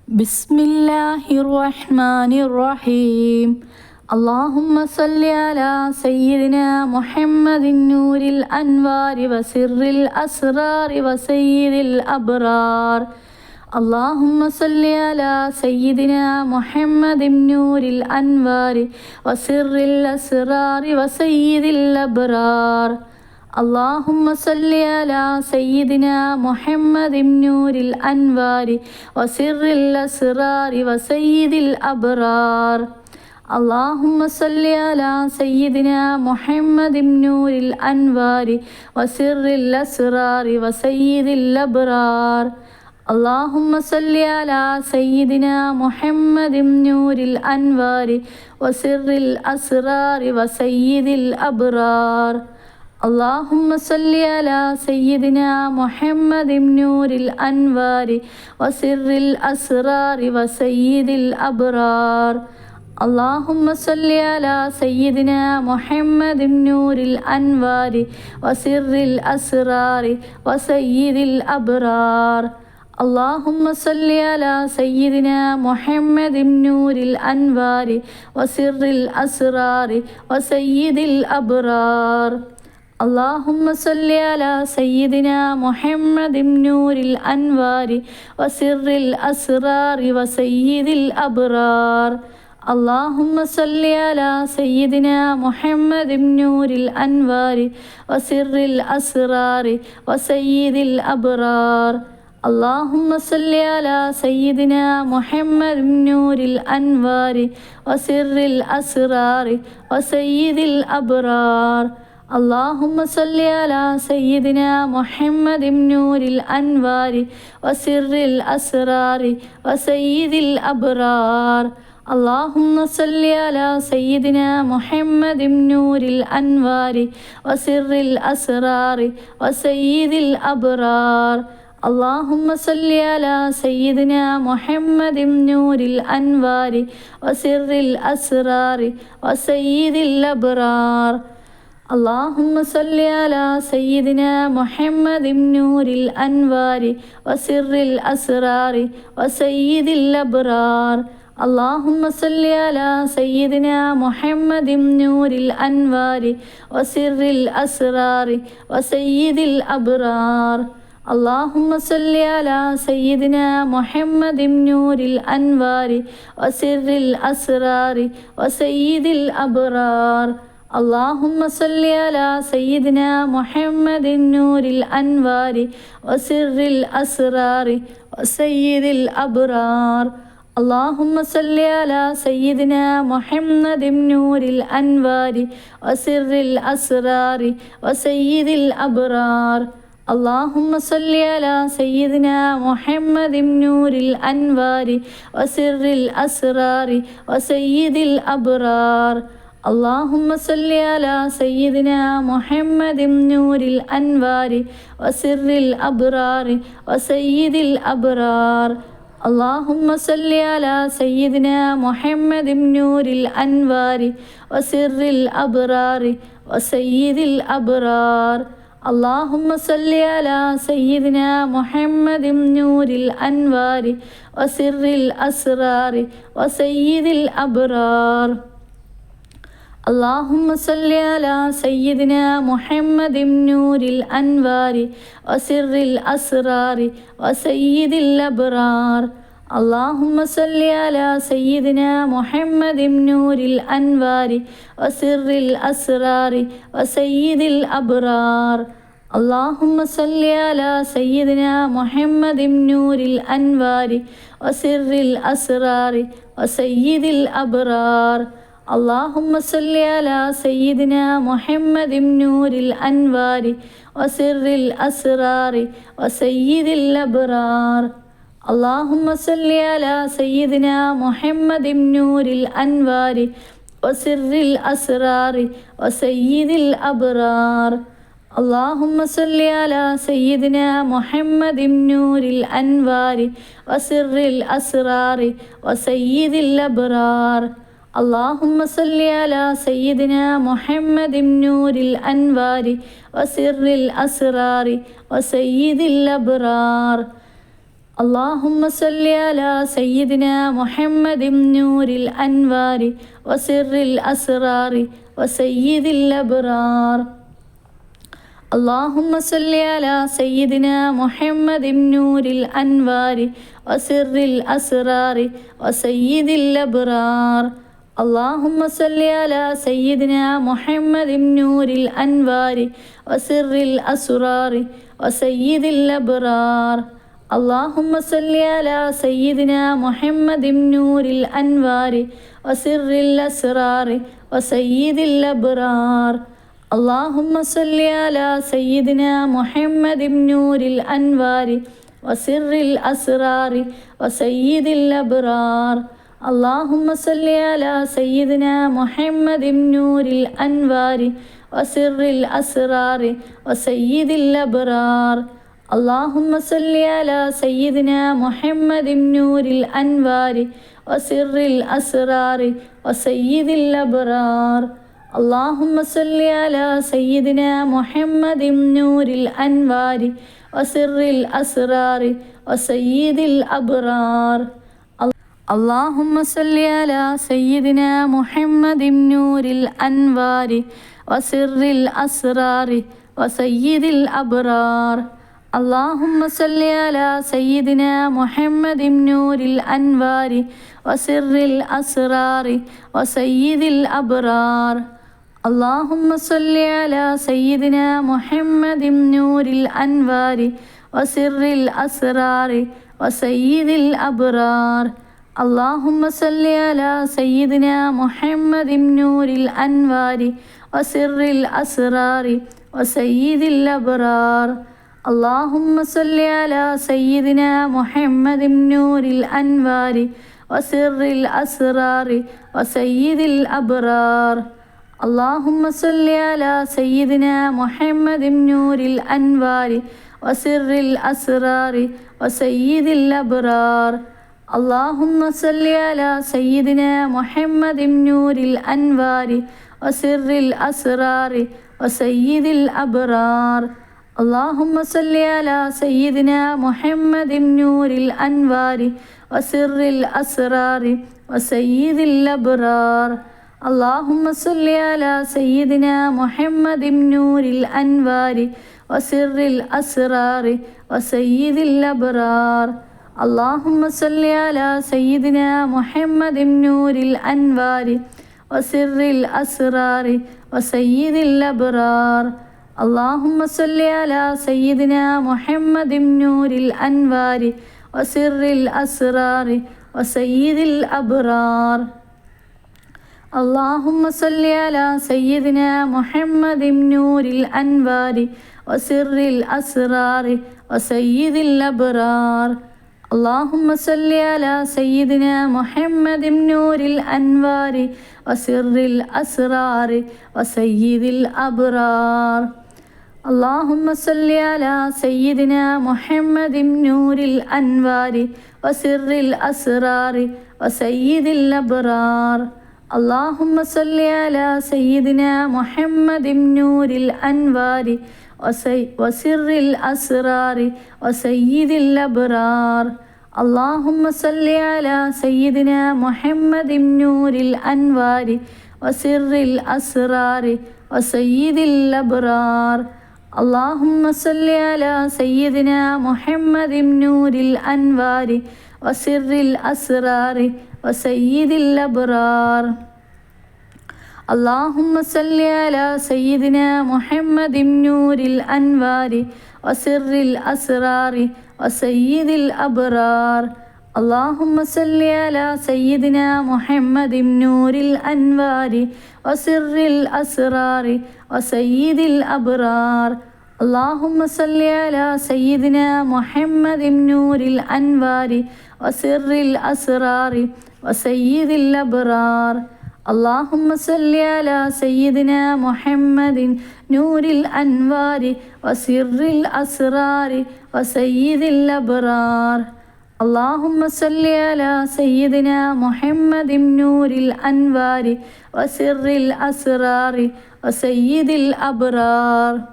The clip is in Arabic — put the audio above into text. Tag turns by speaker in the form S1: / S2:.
S1: بسم الله الرحمن الرحيم. اللهم صل على سيدنا محمد نور الأنوار وسر الأسرار وسيد الأبرار. اللهم صل على سيدنا محمد نور الأنوار وسر الأسرار وسيد الأبرار. اللهم صل على سيدنا محمد نور الأنوار وسر الأسرار وسيد الأبرار. اللهم صل على سيدنا محمد نور الأنوار وسر الأسرار وسيد الأبرار. اللهم صل على سيدنا محمد نور الأنوار وسر الأسرار وسيد الأبرار. اللهم صل على سيدنا محمد نور الأنوار وسر الأسرار وسيد الأبرار. اللهم صل على سيدنا محمد نور الأنوار وسر الأسرار وسيد الأبرار. اللهم صل على سيدنا محمد نور الأنوار وسر الأسرار وسيد الأبرار. اللهم صل على سيدنا محمد نور الأنوار وسر الأسرار وسيد الأبرار. اللهم صل على سيدنا محمد نور الأنوار وسر الأسرار وسيد الأبرار. اللهم صل على سيدنا محمد نور الأنوار وسر الأسرار وسيد الأبرار. اللهم صل على سيدنا محمد نور الأنوار وسر الأسرار وسيد الأبرار. اللهم صل على سيدنا محمد نور الأنوار وسر الأسرار وسيد الأبرار. اللهم صل على سيدنا محمد نور الأنوار وسر الأسرار وسيد الأبرار. اللهم صل على سيدنا محمد نور الأنوار وسر الأسرار وسيد الأبرار. اللهم صل على سيدنا محمد نور الأنوار وسر الأسرار وسيد الأبرار. اللهم صل على سيدنا محمد نور الأنوار وسر الأسرار وسيد الأبرار. اللهم صل على سيدنا محمد نور الأنوار وسر الأسرار وسيد الأبرار. اللهم صل على سيدنا محمد نور الأنوار وسر الأسرار وسيد الأبرار. اللهم صل على سيدنا محمد نور الأنوار وسر الأسرار وسيد الأبرار. اللهم صل على سيدنا محمد نور الأنوار وسر الأبرار وسيد الأبرار. اللهم صل على سيدنا محمد نور الأنوار وسر الأبرار وسيد الأبرار. اللهم صل على سيدنا محمد نور الأنوار وسر الأسرار وسيد الأبرار. اللهم صل على سيدنا محمد نور الأنوار وسر الأسرار وسيد الأبرار. اللهم صل على سيدنا محمد نور الأنوار وسر الأسرار وسيد الأبرار. اللهم صل على سيدنا محمد نور الأنوار وسر الأسرار وسيد الأبرار. اللهم صل على سيدنا محمد نور الأنوار وسر الأسرار وسيد الأبرار. اللهم صل على سيدنا محمد نور الأنوار وسر الأسرار وسيد الأبرار. اللهم صل على سيدنا محمد نور الأنوار وسر الأسرار وسيد الأبرار. اللهم صل على سيدنا محمد نور الأنوار وسر الأسرار وسيد الأبرار. اللهم صل على سيدنا محمد نور الأنوار وسر الأسرار وسيد الأبرار. اللهم صل على سيدنا محمد نور الأنوار وسر الأسرار وسيد الأبرار. اللهم صل على سيدنا محمد نور الأنوار وسر الأسرار وسيد الأبرار. اللهم صل على سيدنا محمد نور الأنوار وسر الأسرار وسيد الأبرار. اللهم صل على سيدنا محمد نور الأنوار وسر الأسرار وسيد الأبرار. اللهم صل على سيدنا محمد نور الأنوار وسر الأسرار وسيد الأبرار. اللهم صل على سيدنا محمد نور الأنوار وسر الأسرار وسيد الأبرار. اللهم صل على سيدنا محمد نور الأنوار وسر الأسرار وسيد الأبرار. اللهم صل على سيدنا محمد نور الأنوار وسر الأسرار وسيد الأبرار. اللهم صل على سيدنا محمد نور الأنوار وسر الأسرار وسيد الأبرار. اللهم صل على سيدنا محمد نور الأنوار وسر الأسرار وسيد الأبرار. اللهم صل على سيدنا محمد نور الأنوار وسر الأسرار وسيد الأبرار. اللهم صل على سيدنا محمد نور الأنوار وسر الأسرار وسيد الأبرار. اللهم صل على سيدنا محمد نور الأنوار وسر الأسرار وسيد الأبرار. اللهم صل على سيدنا محمد نور الأنوار وسر الأسرار وسيد الأبرار. اللهم صل على سيدنا محمد نور الأنوار وسر الأسرار وسيد الأبرار. اللهم صل على سيدنا محمد نور الأنوار وسر الأسرار وسيد الأبرار. اللهم صل على سيدنا محمد نور الأنوار وسر الأسرار وسيد الأبرار. اللهم صل على سيدنا محمد نور الأنوار وسر الأسرار وسيد الأبرار. اللهم صل على سيدنا محمد نور الأنوار وسر الأسرار وسيد الأبرار. اللهم صل على سيدنا محمد نور الأنوار وسر الأسرار وسيد الأبرار. اللهم صل على سيدنا محمد نور الأنوار وسر الأسرار وسيد الأبرار. اللهم صل على سيدنا محمد نور الأنوار وسر الأسرار وسيد الأبرار. اللهم صل على سيدنا محمد نور الأنوار وسر الأسرار وسيد الأبرار. اللهم صل على سيدنا محمد نور الأنوار وسر الأسرار وسيد الأبرار. اللهم صل على سيدنا محمد نور الأنوار وسر الأسرار وسيد الأبرار. اللهم صل على سيدنا محمد نور الأنوار وسر الأسرار وسيد الأبرار. اللهم صل على سيدنا محمد نور الأنوار وسر الأسرار وسيد الأبرار. اللهم صل على سيدنا محمد نور الأنوار وسر الأسرار وسيد الأبرار. اللهم صل على سيدنا محمد نور الأنوار وسر الأسرار وسيد الأبرار.